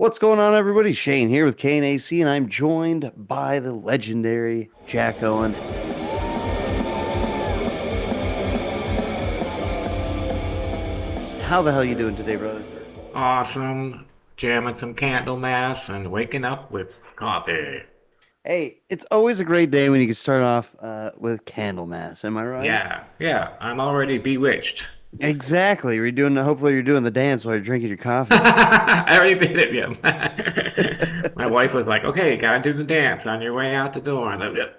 What's going on, everybody? Shane here with KNAC, and I'm joined by the legendary Jack Owen. How the hell you doing today, brother? Awesome. Jamming some Candlemass and waking up with coffee. Hey, it's always a great day when you can start off with Candlemas. Am I right? Yeah, yeah, I'm already bewitched. Exactly. You're doing. Hopefully, you're doing the dance while you're drinking your coffee. I already did it, yeah. My wife was like, okay, gotta do the dance on your way out the door. And I'm like,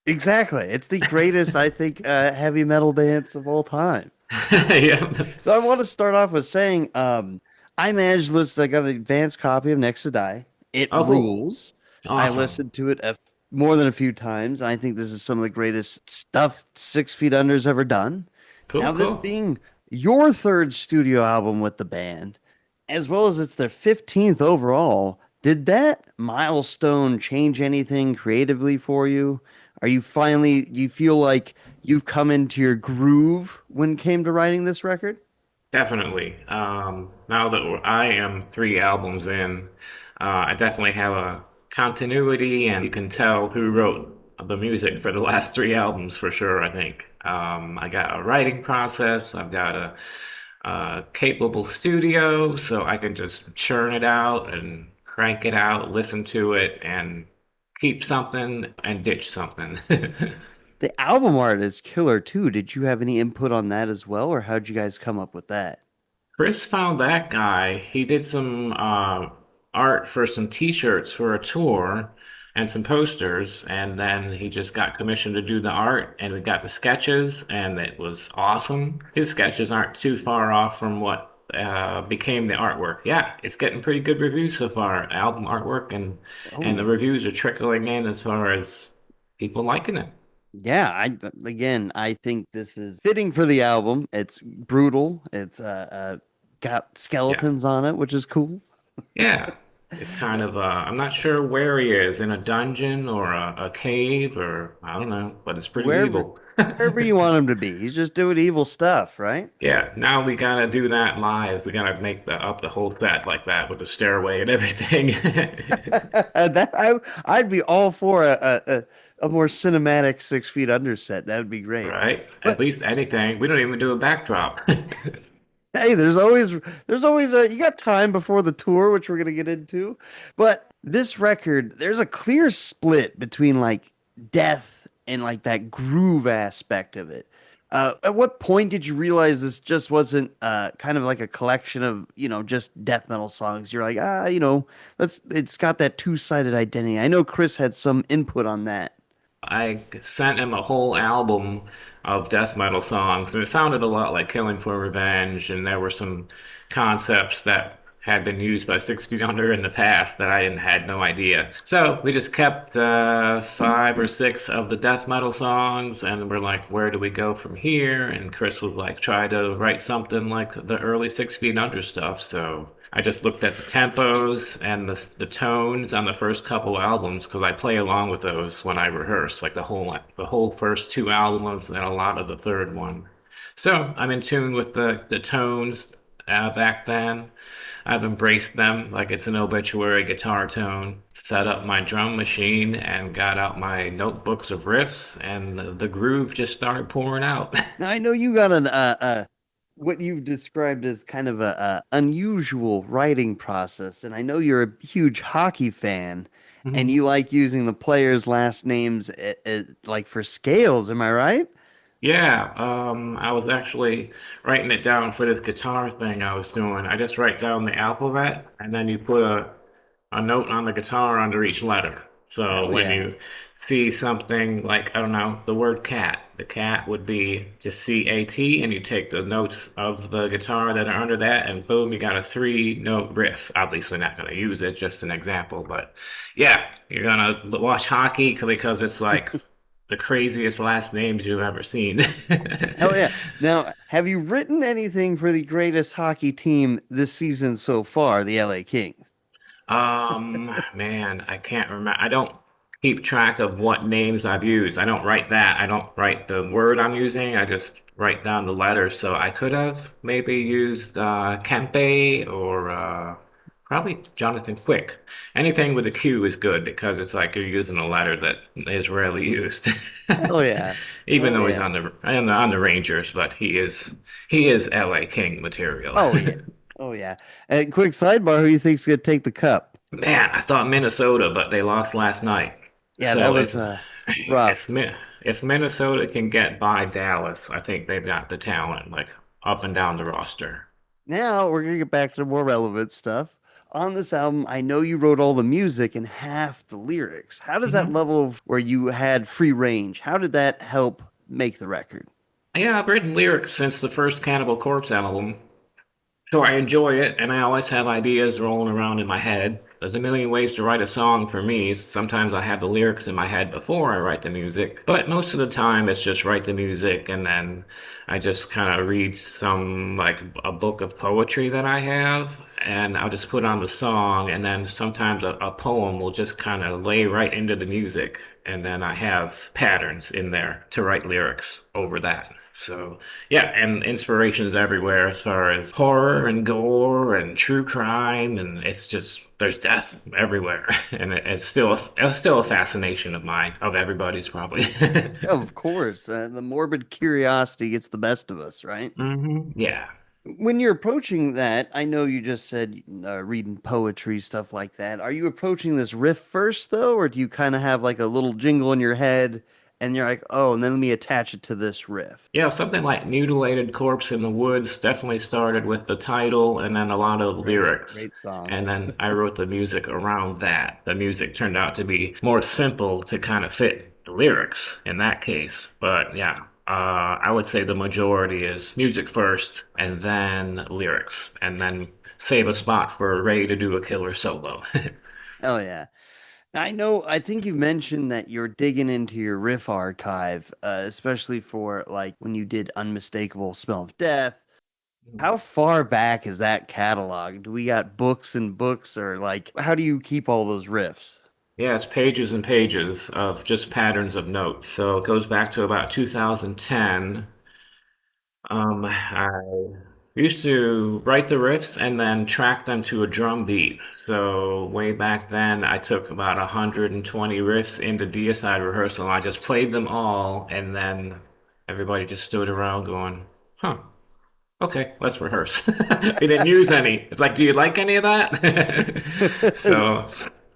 Exactly. It's the greatest, I think, heavy metal dance of all time. yeah. So I want to start off with saying, I managed to listen. I got an advanced copy of Next to Die. It Oh, cool. rules. I Awesome. listened to it more than a few times. I think this is some of the greatest stuff Six Feet Under's ever done. Cool, Now, this cool. being your third studio album with the band, as well as it's their 15th overall, did that milestone change anything creatively for you? Are you finally, you feel like you've come into your groove when it came to writing this record? Definitely. Now that I am 3 albums in, I definitely have a continuity, and you can tell who wrote the music for the last 3 albums for sure, I think. I got a writing process, I've got a capable studio, so I can just churn it out and crank it out, listen to it, and keep something and ditch something. The album art is killer too. Did you have any input on that as well, or how'd you guys come up with that? Chris found that guy. He did some art for some t-shirts for a tour and some posters, and then he just got commissioned to do the art, and we got the sketches, and it was awesome. His sketches aren't too far off from what became the artwork. Yeah, it's getting pretty good reviews so far, album artwork, and the Oh, reviews are trickling in as far as people liking it. yeah. I think this is fitting for the album. It's brutal. It's got Yeah. skeletons on it, which is cool. Yeah, it's kind of I'm not sure where he is, in a dungeon or a cave or I don't know, but it's pretty Wherever, evil. wherever you want him to be, he's just doing evil stuff, right? Yeah, now we gotta do that live. We gotta make the whole set like that with the stairway and everything. I'd be all for a more cinematic 6 Feet Under set. That would be great. Right? At But least anything. We don't even do a backdrop. hey, there's always you got time before the tour, which we're gonna get into. But this record, there's a clear split between like death and like that groove aspect of it. At what point did you realize this just wasn't kind of like a collection of, just death metal songs? You're like, it's got that two-sided identity. I know Chris had some input on that. I sent him a whole album of death metal songs, and it sounded a lot like Killing for Revenge, and there were some concepts that had been used by Six Feet Under in the past that I didn't had no idea. So we just kept 5 or 6 of the death metal songs, and we're like, where do we go from here? And Chris was like, try to write something like the early Six Feet Under stuff. So I just looked at the tempos and the tones on the first couple albums because I play along with those when I rehearse, like the whole first 2 albums and a lot of the third one. So I'm in tune with the tones back then. I've embraced them like it's an obituary guitar tone. Set up my drum machine and got out my notebooks of riffs, and the groove just started pouring out. Now I know you got an what you've described as kind of a unusual writing process, and I know you're a huge hockey fan, and you like using the players' last names like for scales. Am I right? Yeah, I was actually writing it down for this guitar thing I was doing. I just write down the alphabet, and then you put a note on the guitar under each letter. So Hell when yeah. you see something like, I don't know, the word cat, the cat would be just CAT, and you take the notes of the guitar that are under that, and boom, you got a 3 note riff. Obviously not going to use it, just an example, but yeah, you're gonna watch hockey because it's like the craziest last names you've ever seen. Hell yeah. Now, have you written anything for the greatest hockey team this season so far, the LA Kings? Man, I can't remember. I don't keep track of what names I've used. I don't write that. I don't write the word I'm using. I just write down the letters. So I could have maybe used Kempe or Probably Jonathan Quick. Anything with a Q is good because it's like you're using a letter that is rarely used. Oh yeah. Even Oh though he's yeah. on the Rangers, but he is LA King material. Oh yeah. Oh yeah. And quick sidebar, who do you think's gonna take the cup? Man, I thought Minnesota, but they lost last night. Yeah, that So was if rough. if Minnesota can get by Dallas, I think they've got the talent like up and down the roster. Now we're gonna get back to more relevant stuff. On this album, I know you wrote all the music and half the lyrics. How does that Hmm. level of where you had free range? How did that help make the record? Yeah, I've written lyrics since the first Cannibal Corpse album. So I enjoy it, and I always have ideas rolling around in my head. There's a million ways to write a song for me. Sometimes I have the lyrics in my head before I write the music, but most of the time it's just write the music and then I just kind of read some like a book of poetry that I have, and I'll just put on the song, and then sometimes a poem will just kind of lay right into the music, and then I have patterns in there to write lyrics over that. So. Yeah, and inspirations everywhere as far as horror and gore and true crime, and it's just there's death everywhere, and it's still a fascination of mine, of everybody's probably. Of course, the morbid curiosity gets the best of us, right? Yeah. When you're approaching that, I know you just said reading poetry, stuff like that. Are you approaching this riff first, though, or do you kind of have like a little jingle in your head and you're like, oh, and then let me attach it to this riff? Yeah, something like Mutilated Corpse in the Woods definitely started with the title and then a lot of Great, lyrics. great song. And then I wrote the music around that. The music turned out to be more simple to kind of fit the lyrics in that case. But yeah, I would say the majority is music first and then lyrics, and then save a spot for Ray to do a killer solo. Oh yeah. I know, I think you mentioned that you're digging into your riff archive, especially for like when you did Unmistakable Smell of Death. How far back is that catalog? Do we got books and books, or like, how do you keep all those riffs? Yeah, it's pages and pages of just patterns of notes. So it goes back to about 2010. I used to write the riffs and then track them to a drum beat. So way back then, I took about 120 riffs into deicide rehearsal. I just played them all, and then everybody just stood around going, "Huh, okay, let's rehearse." We didn't use any. It's like, do you like any of that? So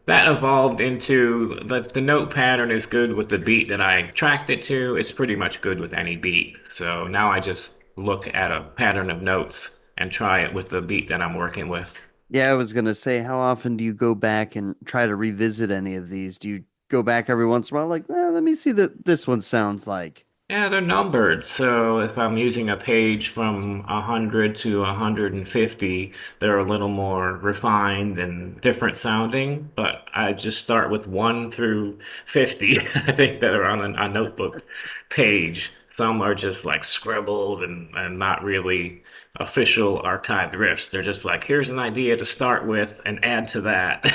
that evolved into the note pattern is good with the beat that I tracked it to. It's pretty much good with any beat. So now I just look at a pattern of notes and try it with the beat that I'm working with. Yeah, I was gonna say, how often do you go back and try to revisit any of these? Do you go back every once in a while, like, let me see that this one sounds like? Yeah, they're numbered. So if I'm using a page from 100 to 150, they're a little more refined and different sounding. But I just start with 1 through 50, I think, that are on a notebook page. Some are just like scribbled and not really official archived riffs. They're just like, here's an idea to start with and add to that.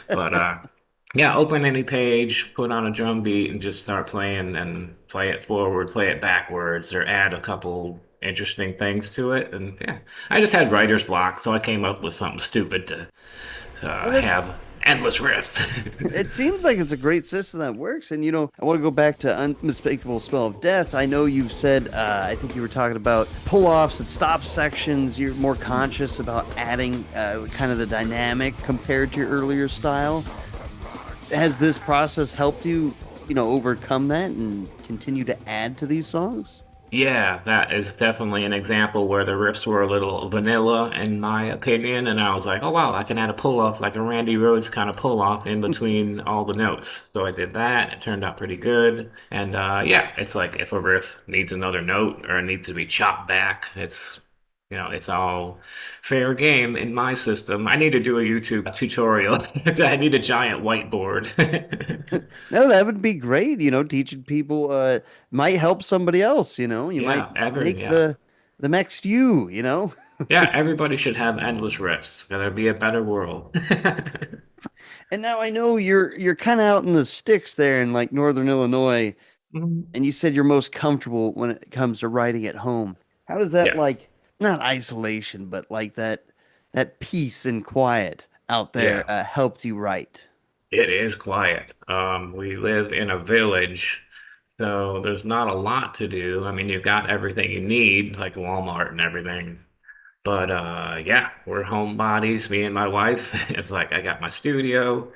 But yeah, open any page, put on a drum beat, and just start playing and play it forward, play it backwards, or add a couple interesting things to it. And yeah, I just had writer's block, so I came up with something stupid to And it have endless riffs. it seems like it's a great system that works. And I want to go back to Unmistakable Smell of Death. I know you've said, I think you were talking about pull-offs and stop sections. You're more conscious about adding kind of the dynamic compared to your earlier style. Has this process helped you, overcome that and continue to add to these songs? Yeah, that is definitely an example where the riffs were a little vanilla, in my opinion, and I was like, oh wow, I can add a pull-off, like a Randy Rhoads kind of pull-off in between all the notes. So I did that. It turned out pretty good. And yeah, it's like if a riff needs another note or it needs to be chopped back, it's all fair game in my system. I need to do a YouTube tutorial. I need a giant whiteboard. No, that would be great. Teaching people might help somebody else. You might make Yeah. the next you. Yeah, everybody should have endless riffs. There'd be a better world. And now I know you're kind of out in the sticks there in like Northern Illinois, Mhm. and you said you're most comfortable when it comes to writing at home. How does that Yeah. like not isolation, but like that that peace and quiet out there Yeah, helped you write? it is quiet. We live in a village, so there's not a lot to do. I mean, you've got everything you need, like Walmart and everything. But yeah, we're homebodies, me and my wife. It's like I got my studio,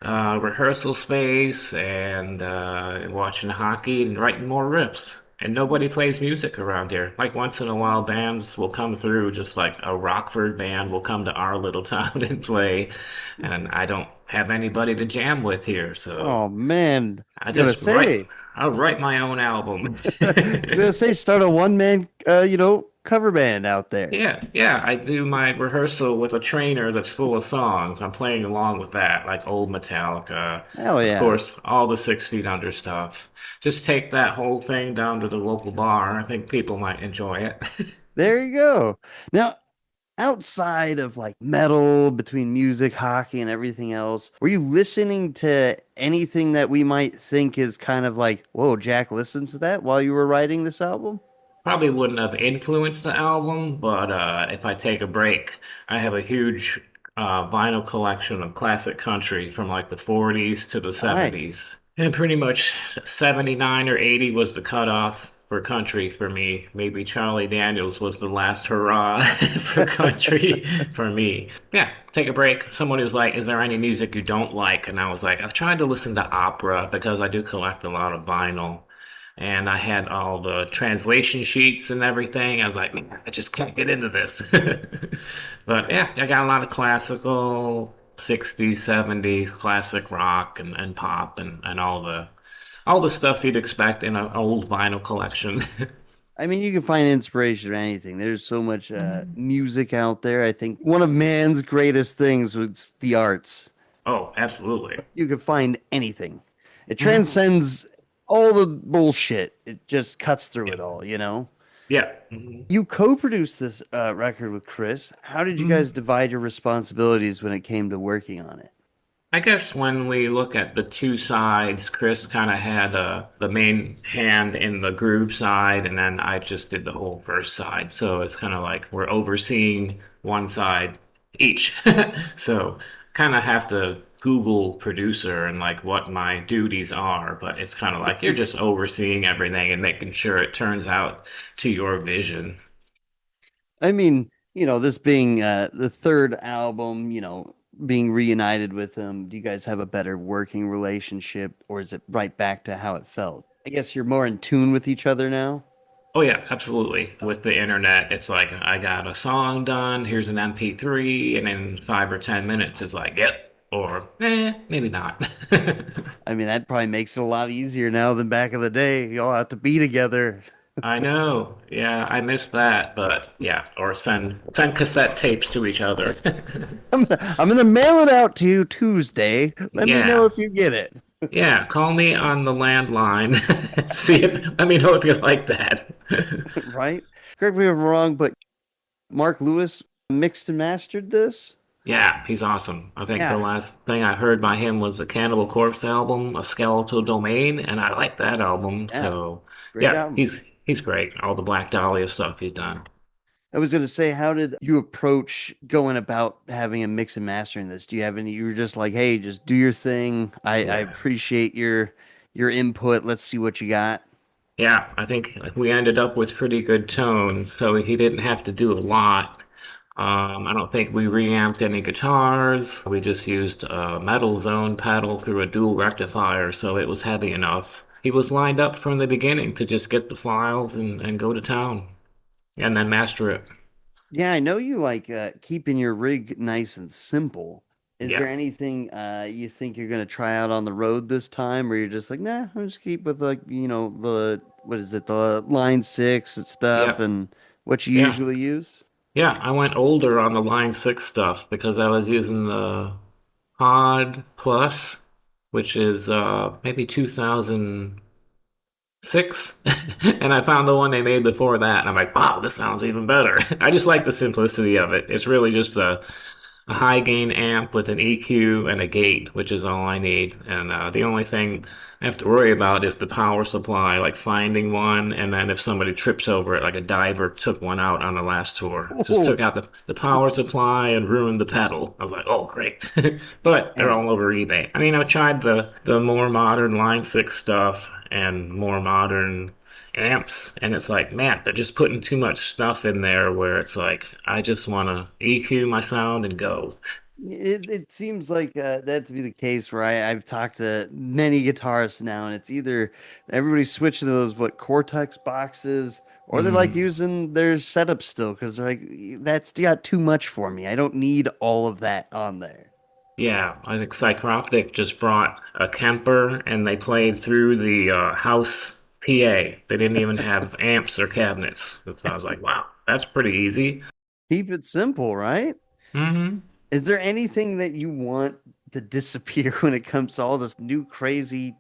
rehearsal space, and watching hockey and writing more riffs. And nobody plays music around here. Like once in a while, bands will come through, just like a Rockford band will come to our little town and play. And I don't have anybody to jam with here, so Oh man, I I was gonna just write. say, I'll write my own album. I was gonna say, start a one man, cover band out there. Yeah, yeah, I do my rehearsal with a trainer that's full of songs. I'm playing along with that, like old Metallica, Hell of yeah. course, all the 6 Feet Under stuff. Just take that whole thing down to the local bar. I think people might enjoy it. There you go. Now, outside of like metal, between music, hockey, and everything else, were you listening to anything that we might think is kind of like, whoa, Jack listens to that while you were writing this album? Probably wouldn't have influenced the album, but if I take a break, I have a huge vinyl collection of classic country from like the 40s to the 70s. Nice. And pretty much 79 or 80 was the cutoff for country for me. Maybe Charlie Daniels was the last hurrah for country for me. Yeah, take a break. Someone who's like, is there any music you don't like? And I was like, I've tried to listen to opera because I do collect a lot of vinyl. And I had all the translation sheets and everything. I was like, man, I just can't get into this. But yeah, I got a lot of classical, 60s, 70s, classic rock and pop and all the stuff you'd expect in an old vinyl collection. I mean, you can find inspiration in anything. There's so much music out there. I think one of man's greatest things was the arts. Oh, absolutely. You can find anything. It Mhm. transcends all the bullshit. It just cuts through Yeah. it all, you know? Yeah. Mhm. You co-produced this record with Chris. How did you guys Mhm. divide your responsibilities when it came to working on it? I guess when we look at the two sides, Chris kind of had the main hand in the groove side, and then I just did the whole first side. So it's kind of like we're overseeing one side each. So kind of have to Google producer and like what my duties are, but it's kind of like you're just overseeing everything and making sure it turns out to your vision. I mean, this being the third album, being reunited with him, do you guys have a better working relationship, or is it right back to how it felt? I guess you're more in tune with each other now. Oh yeah, absolutely. With the internet, it's like I got a song done, here's an MP3, and in 5 or 10 minutes it's like, yep, or maybe not. I mean, that probably makes it a lot easier now than back in the day. You all have to be together. I know. Yeah, I miss that, but yeah, or send cassette tapes to each other. I'm gonna mail it out to you Tuesday. Let me know Yeah. if you get it. Yeah, call me on the landline. See if let me know if you like that. Right? Correct me if I'm wrong, but Mark Lewis mixed and mastered this. Yeah, he's awesome. I think the Yeah, last thing I heard by him was the Cannibal Corpse album, A Skeletal Domain, and I like that album. yeah, So, great yeah, album. he's great. All the Black Dahlia stuff he's done. I was gonna say, how did you approach going about having a mix and mastering this? Do you have any? You were just like, hey, just do your thing. I Yeah. appreciate your input. Let's see what you got. Yeah, I think we ended up with pretty good tones, so he didn't have to do a lot. I don't think we reamped any guitars. We just used a metal zone pedal through a dual rectifier, so it was heavy enough. He was lined up from the beginning to just get the files and go to town and then master it. Yeah, I know you like keeping your rig nice and simple. Is Yeah. there anything you think you're gonna try out on the road this time, or you're just like, nah, I'm just keep with like, the what is it, the line six and stuff, Yeah. and what you Yeah. usually use? Yeah. I went older on the Line 6 stuff because I was using the Pod Plus, which is maybe 2006. And I found the one they made before that, and I'm like, wow, this sounds even better. I just like the simplicity of it. It's really just a high gain amp with an EQ and a gate, which is all I need. And the only thing I have to worry about is the power supply, like finding one, and then if somebody trips over it, like a diver took one out on the last tour. Just Oh, took out the power supply and ruined the pedal. I was like, oh, great. But they're man. all over eBay. I mean, I've tried the more modern Line 6 stuff and more modern amps, and it's like, man, they're just putting too much stuff in there where it's like I just want to EQ my sound and go. It seems like that to be the case where I've talked to many guitarists now, and it's either everybody's switching to those what Cortex boxes, or they like Mm, using their setup still because they're like, that's got too much for me. I don't need all of that on there. yeah, I think Psychroptic just brought a Kemper and they played through the house PA. They didn't even have amps or cabinets. So I was like, wow, that's pretty easy. Keep it simple, right? Hmm. Is there anything that you want to disappear when it comes to all this new crazy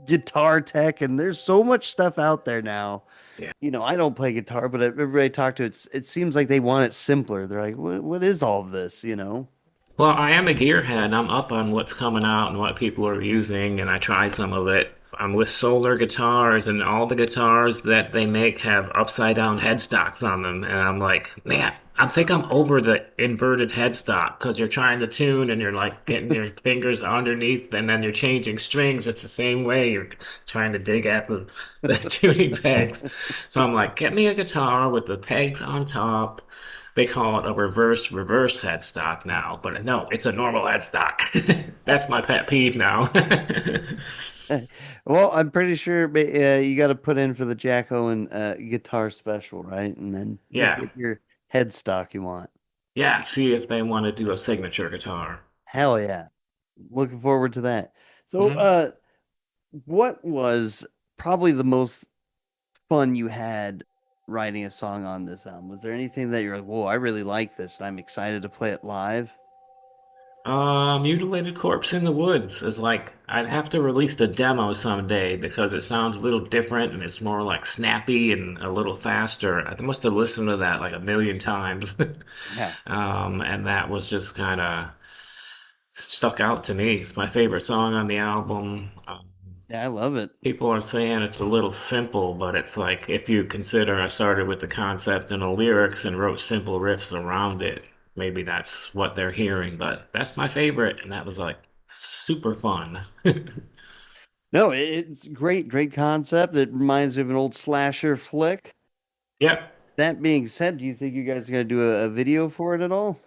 guitar tech? And there's so much stuff out there now. Yeah. I don't play guitar, but everybody I talk to, it seems like they want it simpler. They're like, what is all of this? Well, I am a gearhead. I'm up on what's coming out and what people are using, and I try some of it. I'm with Solar guitars, and all the guitars that they make have upside down headstocks on them. And I'm like, man, I think I'm over the inverted headstock because you're trying to tune and you're like getting your fingers underneath, and then you're changing strings. It's the same way. You're trying to dig at the tuning pegs. So I'm like, get me a guitar with the pegs on top. They call it a reverse headstock now, but no, it's a normal headstock. That's my pet peeve now. Well, I'm pretty sure you got to put in for the Jack Owen guitar special, right? And then you'll Yeah, get your headstock you want. yeah. See if they want to do a signature guitar. Hell yeah. Looking forward to that. So, Hmm. what was probably the most fun you had writing a song on this album? Was there anything that you're like, whoa, I really like this and I'm excited to play it live? Mutilated Corpse in the Woods is like I'd have to release the demo someday because it sounds a little different and it's more like snappy and a little faster. I must have listened to that like a million times. Yeah. And that was just kind of stuck out to me. It's my favorite song on the album. Yeah, I love it. People are saying it's a little simple, but it's like if you consider I started with the concept and the lyrics and wrote simple riffs around it, maybe that's what they're hearing. But that's my favorite, and that was like super fun. No, it's great, great concept. It reminds me of an old slasher flick. Yep. That being said, do you think you guys are gonna do a video for it at all?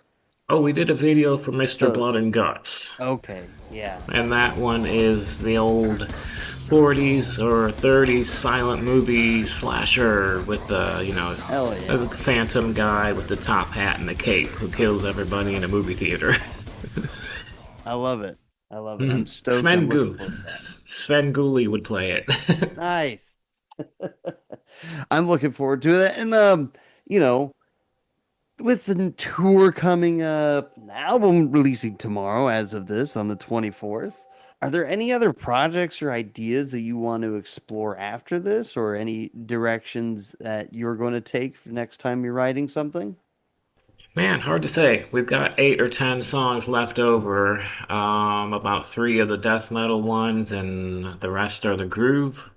Oh, we did a video for Mr. The Blood and Guts, Okay, yeah. and that one is the old 40s or 30s silent movie slasher with Hell a yeah. phantom guy with the top hat and the cape who kills everybody in a movie theater. I love it. I love it. I'm Mhm. stoked. I'm looking forward to that. Sven Gulli would play it. Nice. I'm looking forward to it. And you know, with the tour coming up, an album releasing tomorrow as of this on the 24th, are there any other projects or ideas that you want to explore after this or any directions that you're going to take for next time you're writing something? Man, hard to say. We've got 8 or 10 songs left over. About three of the death metal ones, and the rest are the groove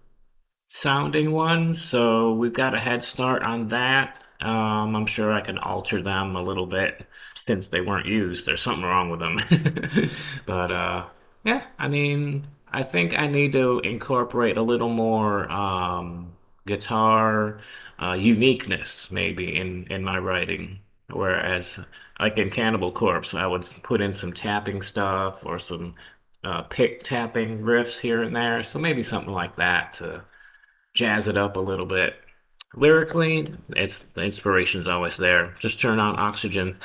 sounding ones, so we've got a head start on that. I'm sure I can alter them a little bit since they weren't used. There's something wrong with them. But yeah, I mean, I think I need to incorporate a little more guitar uniqueness maybe in my writing. Whereas, like in Cannibal Corpse, I would put in some tapping stuff or some pick tapping riffs here and there. So maybe something like that to jazz it up a little bit. Lyrically, it's the inspiration's always there. Just turn on Oxygen.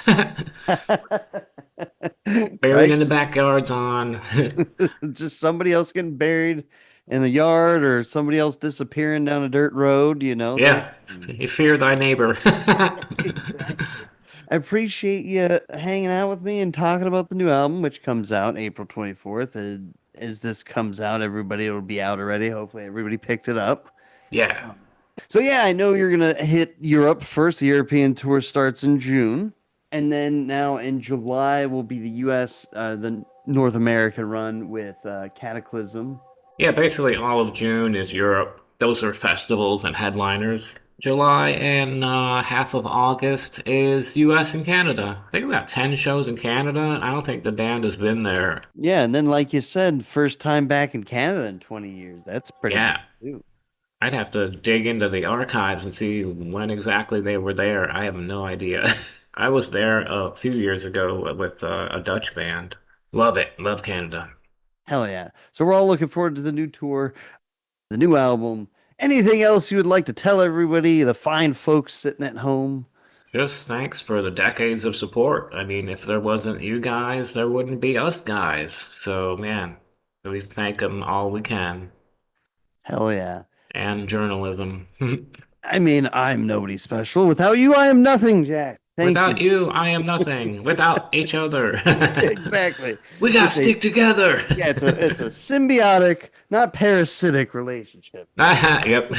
Buried Right? in the Just backyard's on. just somebody else getting buried in the yard or somebody else disappearing down a dirt road, there. Yeah, you fear thy neighbor. Exactly. I appreciate you hanging out with me and talking about the new album, which comes out April 24th. And as this comes out, everybody will be out already. Hopefully, everybody picked it up. Yeah. So, yeah, I know you're going to hit Europe first. The European tour starts in June. And then now in July will be the U.S. The North American run with Cataclysm. Yeah, basically all of June is Europe. Those are festivals and headliners. July and half of August is US and Canada. I think we got 10 shows in Canada. I don't think the band has been there. Yeah, and then like you said, first time back in Canada in 20 years. That's pretty big Yeah, too. I'd have to dig into the archives and see when exactly they were there. I have no idea. I was there a few years ago with a Dutch band. Love it. Love Canada. Hell yeah. So we're all looking forward to the new tour, the new album. Anything else you would like to tell everybody, the fine folks sitting at home? Just thanks for the decades of support. I mean, if there wasn't you guys, there wouldn't be us guys. So, man, we thank them all we can. Hell yeah. And journalism. I mean, I'm nobody special. Without you, I am nothing, Jack. Thank Without you. you, I am nothing. Without each other. Exactly. We gotta It's a stick together. yeah, it's a symbiotic, not parasitic relationship. Yep.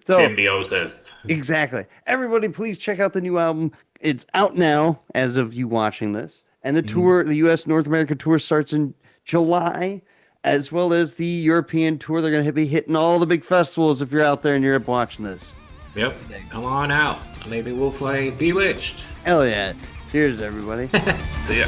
So Symbiosis. exactly. Everybody, please check out the new album. It's out now as of you watching this. And the Mhm. tour, the US North American tour starts in July, as well as the European tour. They're going to be hitting all the big festivals if you're out there in Europe watching this. Yep. Come on out. Maybe we'll play Bewitched. Hell yeah. Cheers, everybody. See ya.